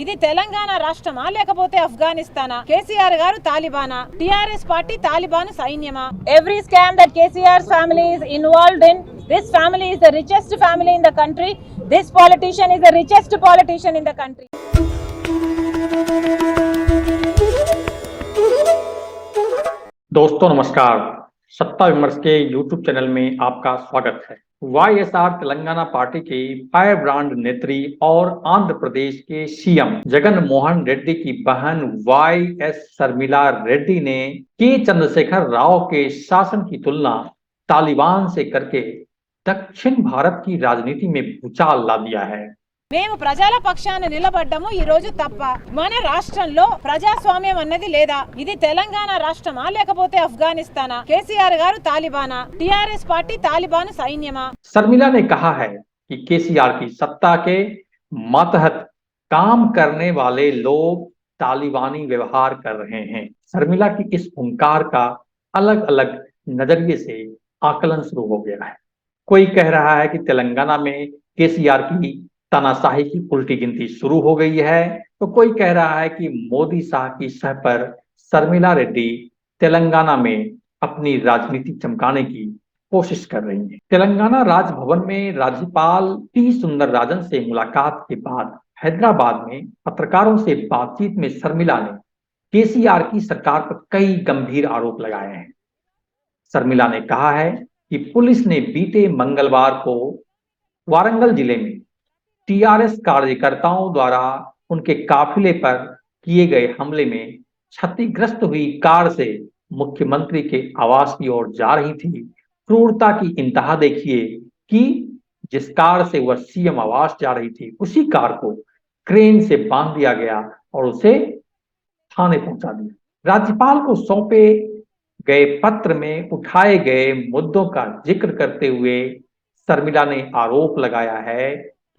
ఇది తెలంగాణ రాష్ట్రమా లేకపోతే అఫ్ఘానిస్తానా? కేసీఆర్ గారు తాలిబానా? టిఆర్ఎస్ పార్టీ తాలిబాన్ సైన్యమా? Every scam that KCR's family is involved in, this family is the richest family in the country. This politician is the richest politician in the country. दोस्तों नमस्कार, सत्ता विमर्श के यूट्यूब चैनल में आपका स्वागत है। वाईएसआर तेलंगाना पार्टी की फायर ब्रांड नेत्री और आंध्र प्रदेश के सीएम जगन मोहन रेड्डी की बहन वाईएस शर्मिला रेड्डी ने के चंद्रशेखर राव के शासन की तुलना तालिबान से करके दक्षिण भारत की राजनीति में भूचाल ला दिया है। మేము ప్రజల పక్షాన నిలబడ్డము ఈ రోజు తప్ప మన రాష్ట్రంలో ప్రజాస్వామ్యం అన్నది లేదా? ఇది తెలంగాణ రాష్ట్రమా లేకపోతే అఫ్ఘానిస్తానా? కేసీఆర్ గారు తాలిబానా? టిఆర్ఎస్ పార్టీ తాలిబాన్ సైన్యమా? शर्मिला ने कहा है कि केसीआर की सत्ता के मातहत काम करने वाले लोग तालिबानी व्यवहार कर रहे हैं। शर्मिला की इस हुंकार का अलग अलग नजरिए से आकलन शुरू हो गया है। कोई कह रहा है कि तेलंगाना में केसीआर की तानाशाही की उल्टी गिनती शुरू हो गई है, तो कोई कह रहा है कि मोदी शाह की सह पर शर्मिला रेड्डी तेलंगाना में अपनी राजनीति चमकाने की कोशिश कर रही है। तेलंगाना राजभवन में राज्यपाल टी सुंदरराजन से मुलाकात के बाद हैदराबाद में पत्रकारों से बातचीत में शर्मिला ने केसीआर की सरकार पर कई गंभीर आरोप लगाए हैं। शर्मिला ने कहा है कि पुलिस ने बीते मंगलवार को वारंगल जिले में टीआरएस कार्यकर्ताओं द्वारा उनके काफिले पर किए गए हमले में क्षतिग्रस्त हुई कार से मुख्यमंत्री के आवास की ओर जा रही थी। क्रूरता की इंतहा देखिए कि जिस कार से वह सीएम आवास जा रही थी, उसी कार को क्रेन से बांध दिया गया और उसे थाने पहुंचा दिया। राज्यपाल को सौंपे गए पत्र में उठाए गए मुद्दों का जिक्र करते हुए शर्मिला ने आरोप लगाया है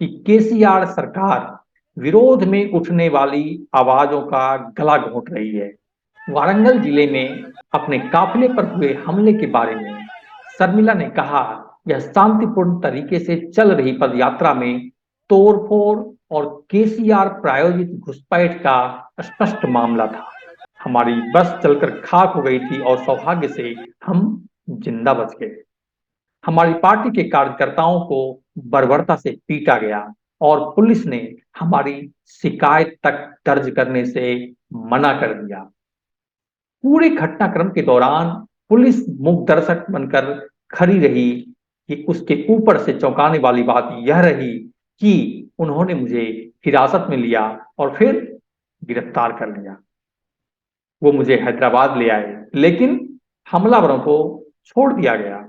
कि केसीआर सरकार विरोध में उठने वाली आवाजों का गला घोंट रही है। वारंगल जिले में अपने काफिले पर हुए हमले के बारे में शर्मिला ने कहा, यह शांतिपूर्ण तरीके से चल रही पदयात्रा में तोड़फोड़ और केसीआर प्रायोजित घुसपैठ का स्पष्ट मामला था। हमारी बस चलकर खाक हो गई थी और सौभाग्य से हम जिंदा बच गए। हमारी पार्टी के कार्यकर्ताओं को बर्बरता से पीटा गया और पुलिस ने हमारी शिकायत तक दर्ज करने से मना कर दिया। पूरे घटनाक्रम के दौरान पुलिस मूक दर्शक बनकर खड़ी रही कि उसके ऊपर से चौंकाने वाली बात यह रही कि उन्होंने मुझे हिरासत में लिया और फिर गिरफ्तार कर लिया। वो मुझे हैदराबाद ले आए, लेकिन हमलावरों को छोड़ दिया गया।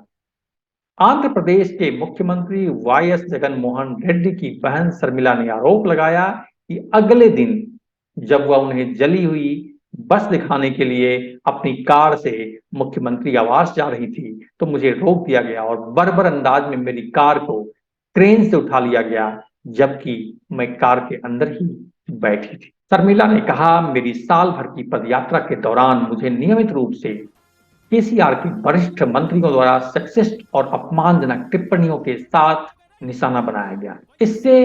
आंध्र प्रदेश के मुख्यमंत्री वाईएस जगन मोहन रेड्डी की बहन शर्मिला ने आरोप लगाया कि अगले दिन जब वह उन्हें जली हुई बस दिखाने के लिए अपनी कार से मुख्यमंत्री आवास जा रही थी, तो मुझे रोक दिया गया और बर्बर अंदाज में मेरी कार को क्रेन से उठा लिया गया, जबकि मैं कार के अंदर ही बैठी थी। शर्मिला ने कहा, मेरी साल भर की पदयात्रा के दौरान मुझे नियमित रूप से केसीआर के वरिष्ठ मंत्रियों द्वारा सेक्सिस्ट और अपमानजनक टिप्पणियों के साथ निशाना बनाया गया। इससे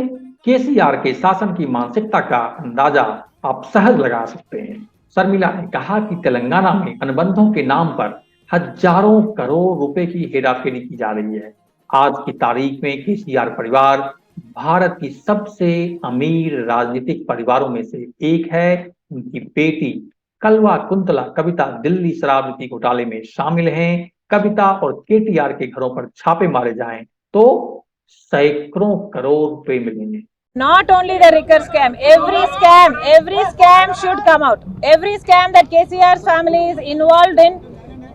केसीआर के शासन की मानसिकता का अंदाजा आप सहज लगा सकते हैं। शर्मिला ने कहा कि तेलंगाना में अनुबंधों के नाम पर हजारों करोड़ रुपए की हेराफेरी की जा रही है। आज की तारीख में केसीआर परिवार भारत की सबसे अमीर राजनीतिक परिवारों में से एक है। उनकी बेटी कलवा कुंतला कविता दिल्ली शराब नीति घोटाले में शामिल हैं। कविता और केटीआर के घरों पर छापे मारे जाएं तो सैकड़ों करोड़ रुपए मिलेंगे। Not only the Ricker scam, every scam should come out. Every scam that KCR's family is involved in,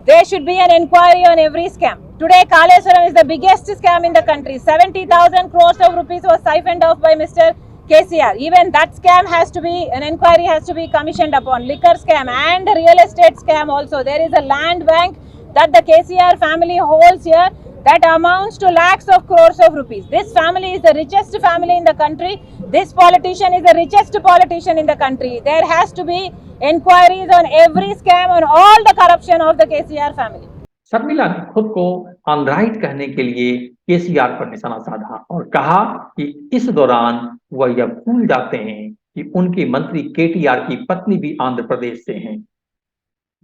there should be an inquiry on every scam. Today, Kaleswaram is the biggest scam in the country. 70,000 crores of rupees was siphoned off by Mr. KCR. Even that scam has to be, an inquiry has to be commissioned upon. Liquor scam and real estate scam also. There is a land bank that the KCR family holds here that amounts to lakhs of crores of rupees. This family is the richest family in the country. This politician is the richest politician in the country. There has to be inquiries on every scam, on all the corruption of the KCR family. Sharmila ने खुद को अनराइट कहने के लिए केसीआर पर निशाना साधा और कहा कि इस दौरान वह यह भूल जाते हैं कि उनके मंत्री केटीआर की पत्नी भी आंध्र प्रदेश से हैं।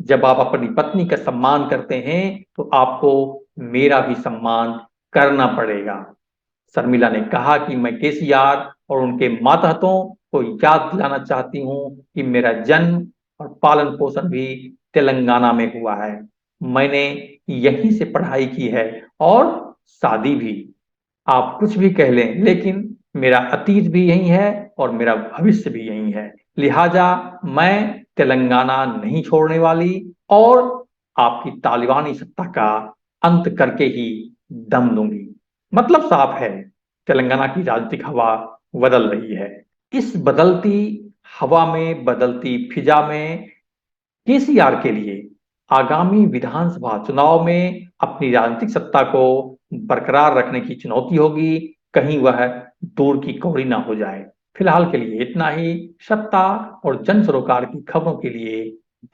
जब आप अपनी पत्नी का सम्मान करते हैं तो आपको मेरा भी सम्मान करना पड़ेगा। शर्मिला ने कहा कि मैं केसीआर और उनके मातहतों को याद दिलाना चाहती हूं कि मेरा जन्म और पालन पोषण भी तेलंगाना में हुआ है। मैंने यहीं से पढ़ाई की है और शादी भी। आप कुछ भी कह लें, लेकिन मेरा अतीत भी यही है और मेरा भविष्य भी यही है। लिहाजा मैं तेलंगाना नहीं छोड़ने वाली और आपकी तालिबानी सत्ता का अंत करके ही दम लूंगी। मतलब साफ है, तेलंगाना की राजनीतिक हवा बदल रही है। इस बदलती हवा में, बदलती फिजा में केसीआर के लिए आगामी विधानसभा चुनाव में अपनी राजनीतिक सत्ता को बरकरार रखने की चुनौती होगी, कहीं वह दूर की कौड़ी ना हो जाए। फिलहाल के लिए इतना ही। सत्ता और जन सरोकार की खबरों के लिए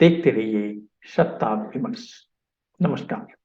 देखते रहिए सत्ता विमर्श। नमस्कार।